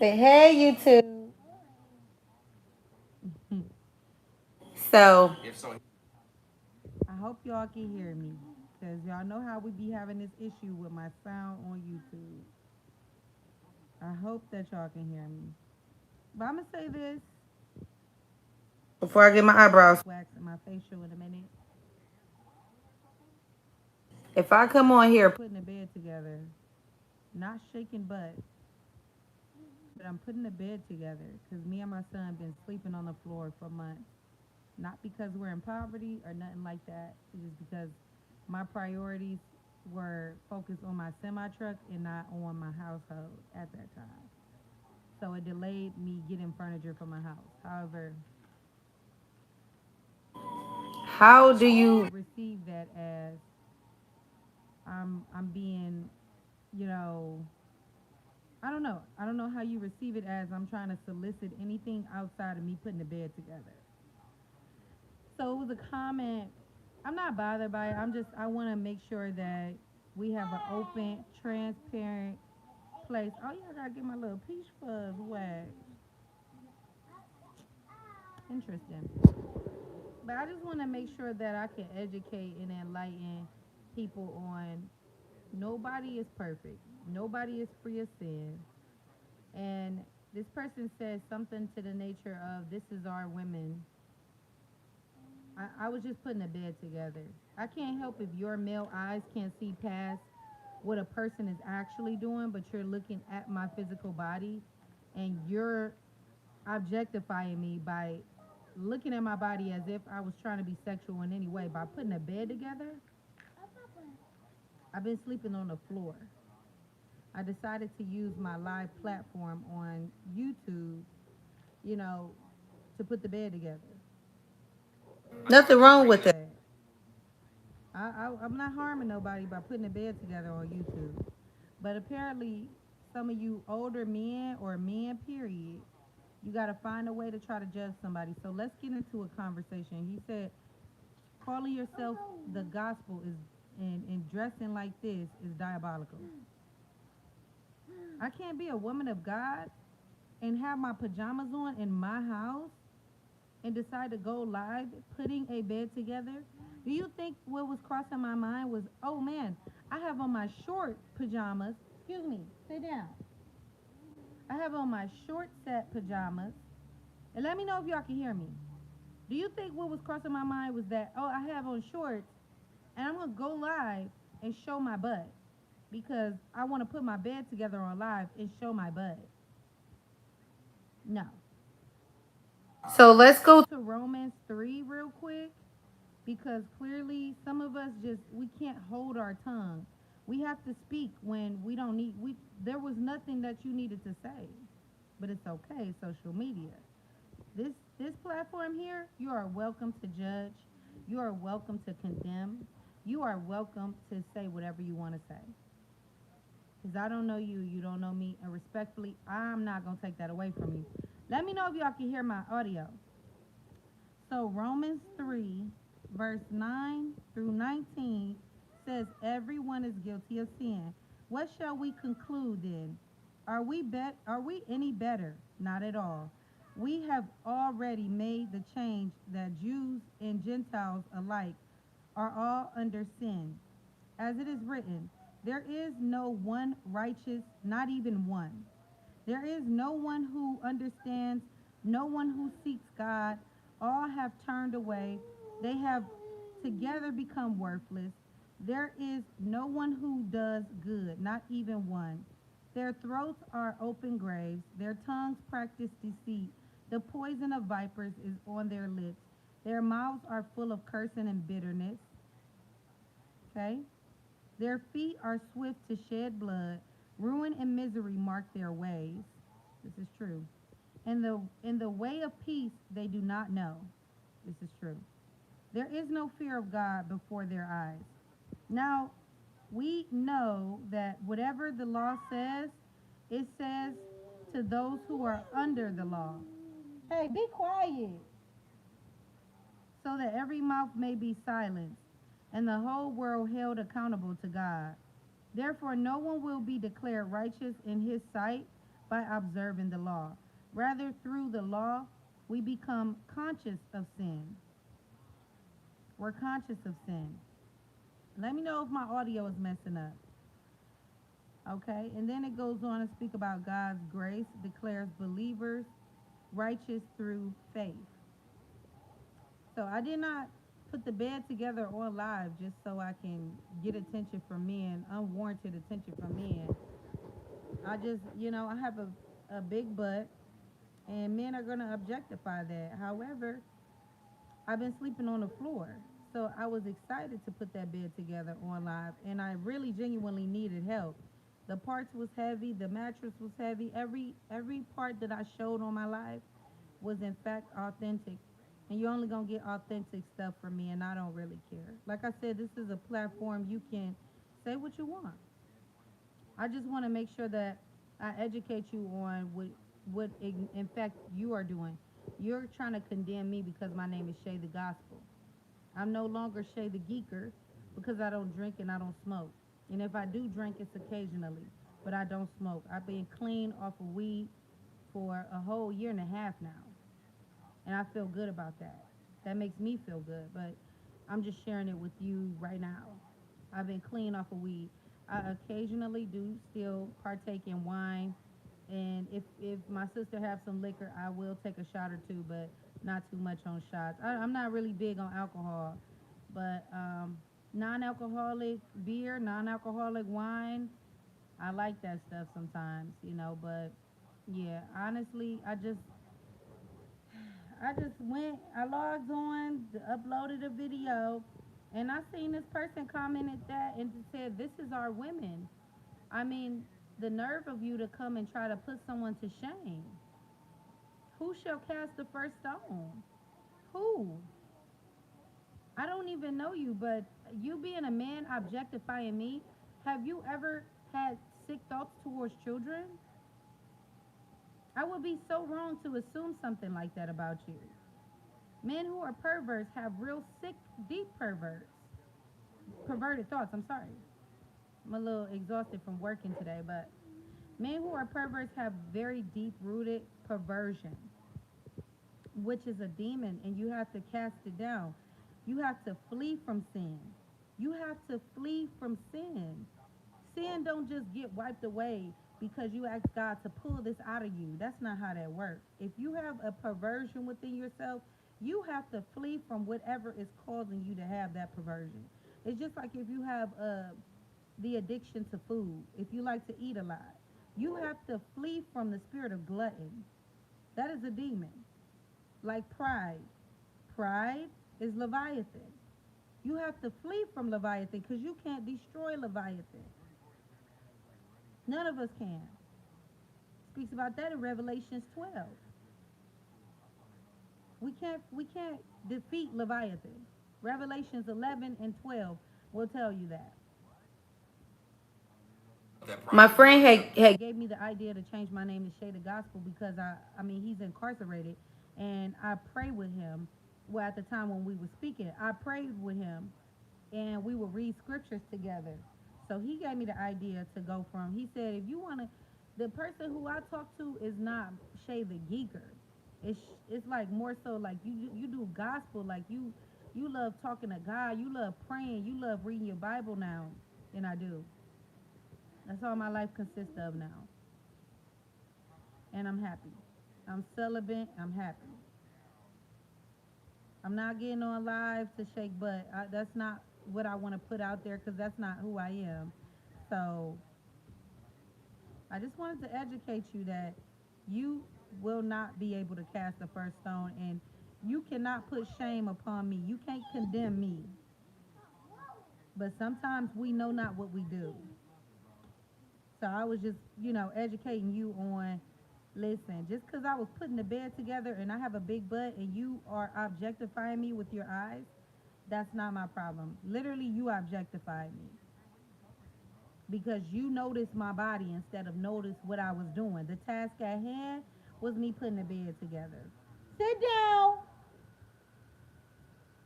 Say hey, YouTube. So I hope y'all can hear me because y'all know how we be having this issue with my sound on YouTube. I hope that y'all can hear me. But I'm going to say this. before I get my eyebrows, Waxing my facial in a minute. if I come on here, Putting the bed together. Not shaking butt, but I'm putting the bed together because me and my son been sleeping on the floor for months. Not because we're in poverty or nothing like that. It's just because my priorities were focused on my semi truck and not on my household at that time. So it delayed me getting furniture for my house. However, how do you? receive that as I'm being, you know, I don't know. I don't know how you receive it as I'm trying to solicit anything outside of me putting the bed together. So it was a comment. I'm not bothered by it. I want to make sure that we have an open, transparent place. Oh yeah, I gotta get my little peach fuzz wax. Interesting. But I just want to make sure that I can educate and enlighten people on nobody is perfect. Nobody is free of sin. And this person said something to the nature of this is our women. I was just putting a bed together. I can't help if your male eyes can't see past what a person is actually doing, but you're looking at my physical body and you're objectifying me by looking at my body as if I was trying to be sexual in any way. By putting a bed together, I've been sleeping on the floor. I decided to use my live platform on YouTube, you know, to put the bed together. Nothing wrong with it. That I'm not harming nobody by putting a bed together on YouTube. But apparently, some of you older men or men, period, you got to find a way to try to judge somebody. So let's get into a conversation. He said, calling yourself the gospel is and dressing like this is diabolical. I can't be a woman of God and have my pajamas on in my house and decide to go live putting a bed together. Do you think what was crossing my mind was, oh man, I have on my short pajamas. Excuse me, sit down. I have on my short set pajamas. And let me know if y'all can hear me. Do you think what was crossing my mind was that, oh, I have on shorts and I'm going to go live and show my butt because I want to put my bed together on live and show my butt? No. So let's go. To Romans 3 real quick because clearly some of us just we can't hold our tongue. We have to speak when we don't need we there was nothing that you needed to say. But it's okay, social media. This platform here, you are welcome to judge. You are welcome to condemn. You are welcome to say whatever you want to say. Because I don't know you, you don't know me, and respectfully, I'm not going to take that away from you. Let me know if y'all can hear my audio. So, Romans 3, verse 9 through 19 says, everyone is guilty of sin. What shall we conclude then? Are we any better? Not at all. We have already made the change that Jews and Gentiles alike are all under sin. As it is written, there is no one righteous, not even one. There is no one who understands, no one who seeks God. All have turned away. They have together become worthless. There is no one who does good, not even one. Their throats are open graves. Their tongues practice deceit. The poison of vipers is on their lips. Their mouths are full of cursing and bitterness. Okay? Their feet are swift to shed blood. Ruin and misery mark their ways. This is true. In the way of peace they do not know. This is true. There is no fear of God before their eyes. Now, we know that whatever the law says, it says to those who are under the law. Hey, be quiet. So that every mouth may be silenced and the whole world held accountable to God. Therefore, no one will be declared righteous in his sight by observing the law. Rather, through the law, we become conscious of sin. We're conscious of sin. Let me know if my audio is messing up. Okay, and then it goes on to speak about God's grace, declares believers righteous through faith. So I did not put the bed together on live just so I can get attention from men, unwarranted attention from men. I just, I have a big butt, and men are going to objectify that. However, I've been sleeping on the floor. So I was excited to put that bed together on live, and I really genuinely needed help. The parts was heavy, the mattress was heavy. Every part that I showed on my live was in fact authentic. And you're only gonna get authentic stuff from me, and I don't really care. Like I said, this is a platform you can say what you want. I just want to make sure that I educate you on what in fact you are doing. You're trying to condemn me because my name is Shay the Gospel. I'm no longer Shay the Geeker because I don't drink and I don't smoke. And if I do drink, it's occasionally, but I don't smoke. I've been clean off of weed for a whole year and a half now, and I feel good about that. That makes me feel good, but I'm just sharing it with you right now. I've been clean off of weed. I occasionally do still partake in wine, and if my sister have some liquor, I will take a shot or two, but not too much on shots. I'm not really big on alcohol, but non-alcoholic beer, non-alcoholic wine, I like that stuff sometimes, But yeah, honestly, I just went, I logged on, uploaded a video, and I seen this person commented that and said, "This is our women." I mean, the nerve of you to come and try to put someone to shame. Who shall cast the first stone? Who? I don't even know you, but you being a man objectifying me, have you ever had sick thoughts towards children? I would be so wrong to assume something like that about you. Men who are perverts have real sick, deep perverted thoughts. I'm sorry. I'm a little exhausted from working today, but men who are perverts have very deep rooted perversion, which is a demon, and you have to cast it down. You have to flee from sin. You have to flee from sin. Sin don't just get wiped away because you ask God to pull this out of you. That's not how that works. If you have a perversion within yourself, you have to flee from whatever is causing you to have that perversion. It's just like if you have the addiction to food, if you like to eat a lot, you have to flee from the spirit of glutton. That is a demon. Like pride. Pride is Leviathan. You have to flee from Leviathan because you can't destroy Leviathan. None of us can. Speaks about that in Revelations 12. We can't defeat Leviathan. Revelations 11 and 12 will tell you that. My friend had Gave me the idea to change my name to Shay the Gospel because I mean he's incarcerated, and I pray with him. Well, at the time when we were speaking, I prayed with him, and we would read scriptures together. So he gave me the idea to go from. He said, if you want to, the person who I talk to is not Shay the Geeker. It's it's like more so like you do gospel, like you love talking to God, you love praying, you love reading your Bible now, and I do. That's all my life consists of now, and I'm happy. I'm celibate. I'm happy. I'm not getting on live to shake butt. That's not what I want to put out there because that's not who I am. So I just wanted to educate you that you will not be able to cast the first stone, and you cannot put shame upon me. You can't condemn me. But sometimes we know not what we do. So I was just, educating you on, listen, just because I was putting the bed together and I have a big butt and you are objectifying me with your eyes, that's not my problem. Literally, you objectified me because you noticed my body instead of notice what I was doing. The task at hand was me putting the bed together. Sit down.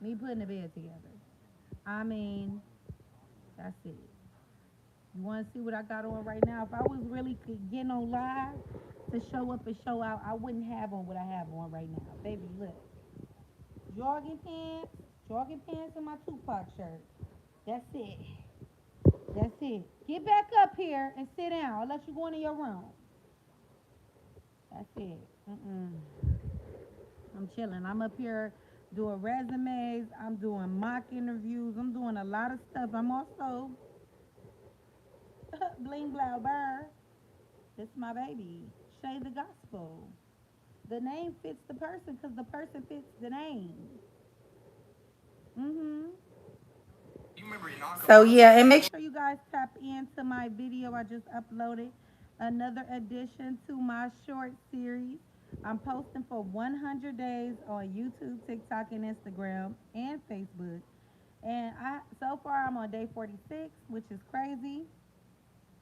Me putting the bed together. I mean, that's it. You want to see what I got on right now? If I was really getting on live to show up and show out, I wouldn't have on what I have on right now. Baby, look. Jogging pants, and my Tupac shirt. That's it. That's it. Get back up here and sit down. I'll let you go into your room. That's it. I'm chilling. I'm up here doing resumes. I'm doing mock interviews. I'm doing a lot of stuff. I'm also bling blow burr. This is my baby. Shay The Gospel. The name fits the person because the person fits the name. Mm-hmm. So yeah, and make Sure you guys tap into my video I just uploaded. Another addition to my short series. I'm posting for 100 days on YouTube, TikTok, and Instagram and Facebook. And I so far I'm on day 46, which is crazy.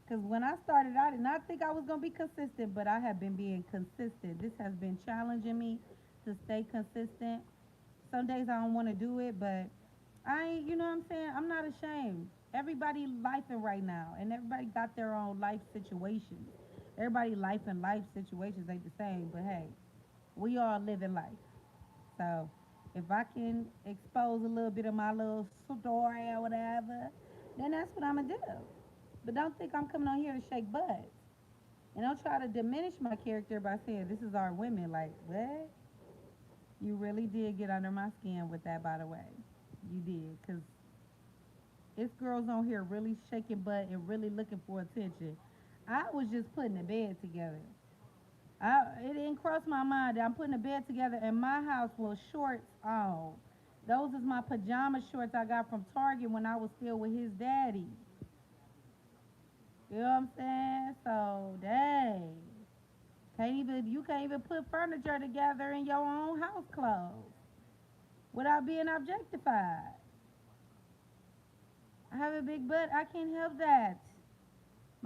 Because when I started, I did not think I was going to be consistent, but I have been being consistent. This has been challenging me to stay consistent. Some days I don't want to do it, but you know what I'm saying? I'm not ashamed. Everybody lifing right now, and everybody got their own life situations. Everybody life and life situations ain't the same, but hey, we all living life. So if I can expose a little bit of my little story or whatever, then that's what I'm gonna do. But don't think I'm coming on here to shake butts. And don't try to diminish my character by saying this is our women. Like, what? You really did get under my skin with that, by the way. You did. Because it's girls on here really shaking butt and really looking for attention. I was just putting the bed together. It didn't cross my mind that I'm putting the bed together and my house was shorts on. Those is my pajama shorts I got from Target when I was still with his daddy. You know what I'm saying? So, dang. You can't even put furniture together in your own house clothes without being objectified. I have a big butt. I can't help that.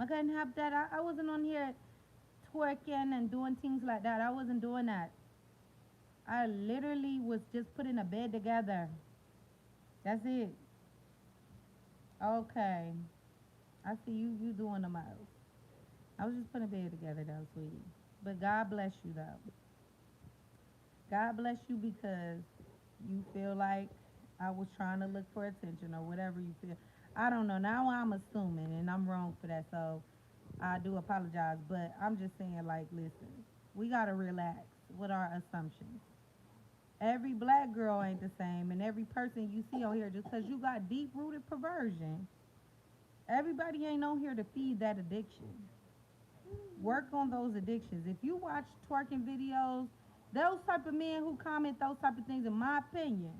I couldn't help that. I wasn't on here twerking and doing things like that. I wasn't doing that. I literally was just putting a bed together. That's it. Okay. I see you doing the most. I was just putting a bed together though, sweetie. But God bless you though. God bless you because you feel like I was trying to look for attention or whatever you feel. I don't know. Now I'm assuming and I'm wrong for that. So I do apologize. But I'm just saying, like, listen, we got to relax with our assumptions. Every black girl ain't the same. And every person you see on here, just because you got deep rooted perversion, everybody ain't on here to feed that addiction. Work on those addictions. If you watch twerking videos, those type of men who comment those type of things, in my opinion,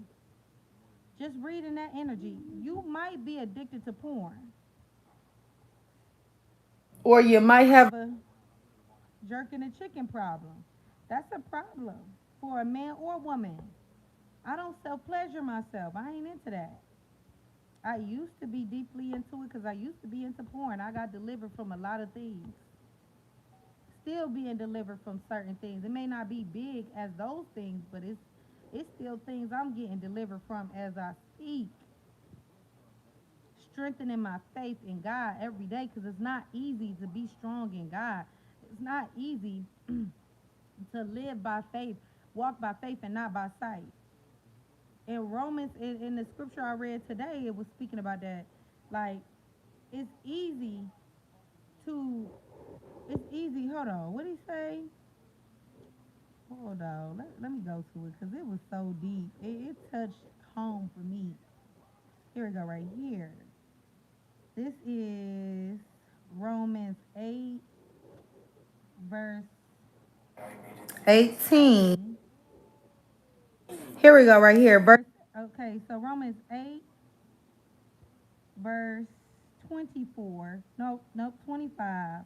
just reading that energy, you might be addicted to porn. or you might have. A jerking a chicken problem. That's a problem for a man or woman. I don't self pleasure myself. I ain't into that. I used to be deeply into it because I used to be into porn. I got delivered from a lot of things. Still being delivered from certain things. It may not be big as those things, but it's still things I'm getting delivered from as I speak. Strengthening my faith in God every day because it's not easy to be strong in God. It's not easy to live by faith, walk by faith and not by sight. In Romans, in the scripture I read today, it was speaking about that. Like, it's easy to, it's easy. Hold on, what did he say? Hold on, let me go to it because it was so deep. It touched home for me. Here we go, right here. This is Romans 8, verse 18. 18. Here we go, right here. Okay, so Romans 8, verse 24. Nope, 25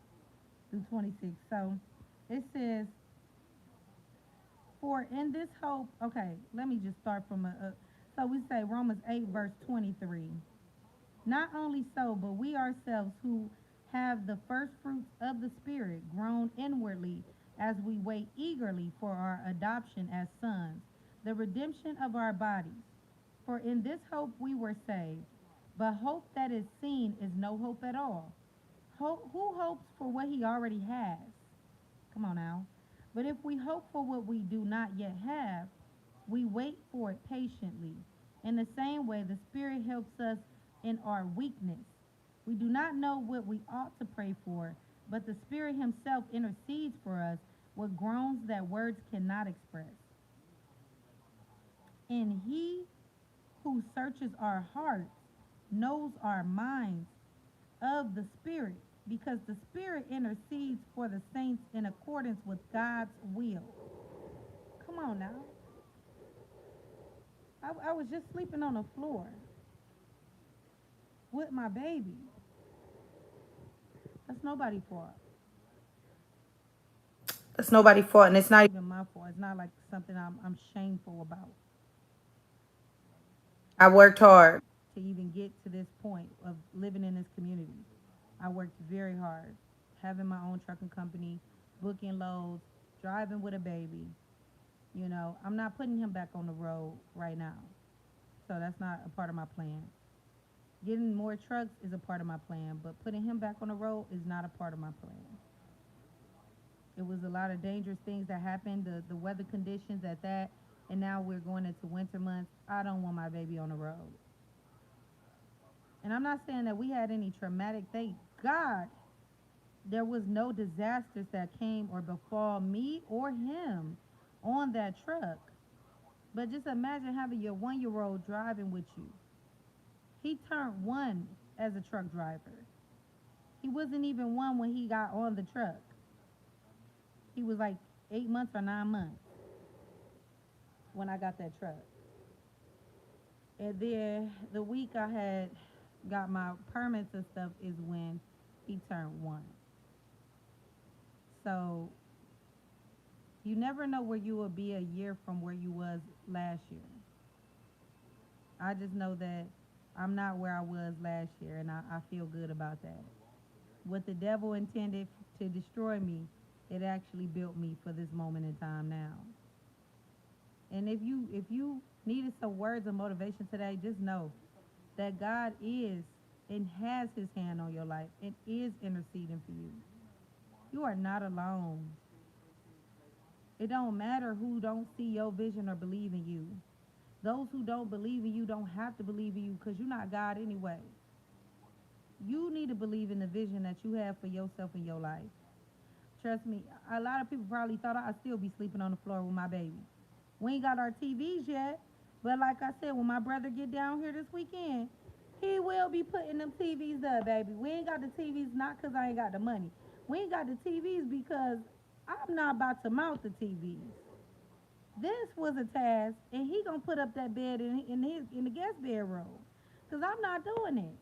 through 26. So it says, for in this hope, okay, let me just start from so we say Romans 8, verse 23. Not only so, but we ourselves who have the first fruits of the Spirit grown inwardly as we wait eagerly for our adoption as sons, the redemption of our bodies. For in this hope we were saved. But hope that is seen is no hope at all. Who hopes for what he already has? Come on now. But if we hope for what we do not yet have, we wait for it patiently. In the same way, the Spirit helps us in our weakness. We do not know what we ought to pray for, but the Spirit Himself intercedes for us with groans that words cannot express. And He who searches our hearts knows our minds of the Spirit, because the Spirit intercedes for the saints in accordance with God's will. Come on now. I was just sleeping on the floor with my baby. That's nobody's fault. That's nobody's fault, and it's not Even my fault. It's not like something I'm shameful about I worked hard. to even get to this point of living in this community. I worked very hard, having my own trucking company, booking loads, driving with a baby. I'm not putting him back on the road right now. So that's not a part of my plan. Getting more trucks is a part of my plan, but putting him back on the road is not a part of my plan. It was a lot of dangerous things that happened, the weather conditions at that, and now we're going into winter months. I don't want my baby on the road. And I'm not saying that we had any traumatic, thank God, there was no disasters that came or befall me or him on that truck. But just imagine having your 1 year old driving with you. He turned one as a truck driver. He wasn't even one when he got on the truck. He was like 8 months or 9 months when I got that truck. And then the week I had got my permits and stuff is when he turned one. So you never know where you will be a year from where you was last year. I just know that I'm not where I was last year, and I feel good about that. What the devil intended to destroy me, it actually built me for this moment in time now. And if you needed some words of motivation today, just know that God is and has his hand on your life and is interceding for you. You are not alone. It don't matter who don't see your vision or believe in you. Those who don't believe in you don't have to believe in you because you're not God anyway. You need to believe in the vision that you have for yourself in your life. Trust me, a lot of people probably thought I'd still be sleeping on the floor with my baby. We ain't got our TVs yet, but like I said, when my brother get down here this weekend, he will be putting them TVs up, baby. We ain't got the TVs not because I ain't got the money. We ain't got the TVs because I'm not about to mount the TVs. This was a task, and he gonna put up that bed in the guest bedroom, cause I'm not doing it.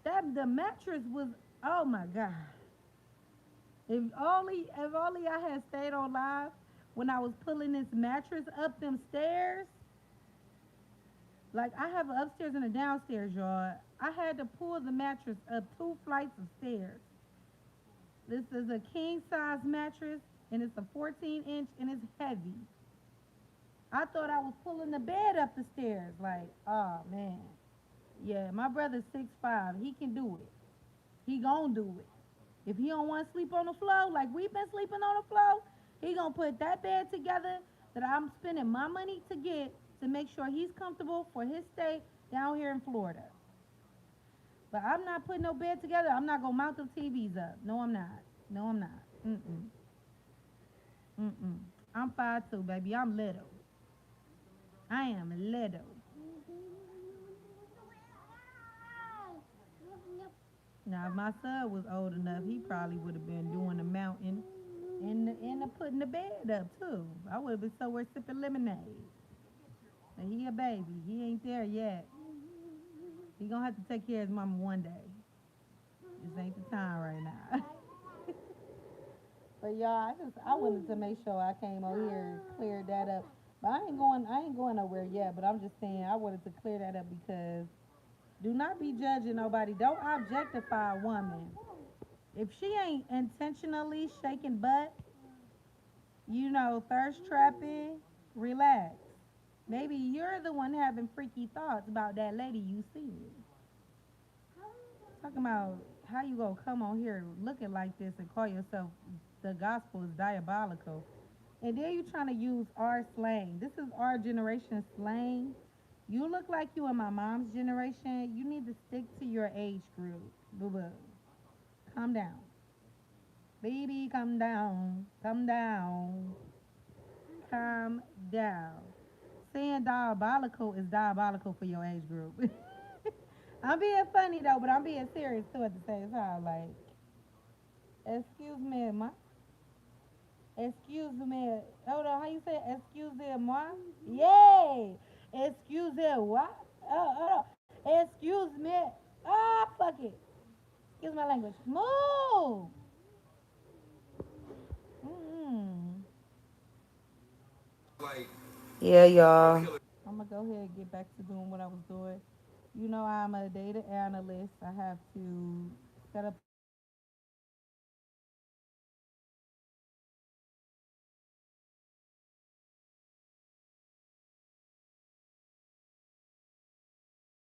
That the mattress was. Oh my God. If only I had stayed on live when I was pulling this mattress up them stairs. Like I have an upstairs and a downstairs, y'all. I had to pull the mattress up 2 flights of stairs. This is a king size mattress and it's a 14-inch and it's heavy. I thought I was pulling the bed up the stairs. Like, oh man. Yeah, my brother's 6'5". He can do it. He gonna do it. If he don't want to sleep on the floor like we've been sleeping on the floor, he gonna put that bed together that I'm spending my money to get to make sure he's comfortable for his stay down here in Florida. But I'm not putting no bed together. I'm not gonna mount the TVs up. No, I'm not. No, I'm not. Mm-mm. Mm-mm. I'm 5'2", baby. I'm little. I am little. Now, if my son was old enough, he probably would have been doing the mountain and putting the bed up too. I would have been somewhere sipping lemonade. But he a baby. He ain't there yet. He gonna have to take care of his mama one day. This ain't the time right now. But y'all, I wanted to make sure I came over here and cleared that up. But I ain't going nowhere yet. But I'm just saying I wanted to clear that up because do not be judging nobody. Don't objectify a woman. If she ain't intentionally shaking butt, thirst trapping, relax. Maybe you're the one having freaky thoughts about that lady you see. Talking about how you gonna come on here looking like this and call yourself the gospel is diabolical. And then you trying to use our slang. This is our generation slang. You look like you in my mom's generation. You need to stick to your age group. Boo boo. Calm down. Baby, calm down. Calm down. Calm down. Saying diabolical is diabolical for your age group. I'm being funny though, but I'm being serious too at the same time. Like, excuse me, ma. Excuse me. Hold on, how you say excuse moi? Yay! Excuse what? Hold on. Excuse me. Ah, fuck it. Excuse my language. Move! Mm-mm. Yeah, y'all. I'm gonna go ahead and get back to doing what I was doing. You know, I'm a data analyst. I have to set up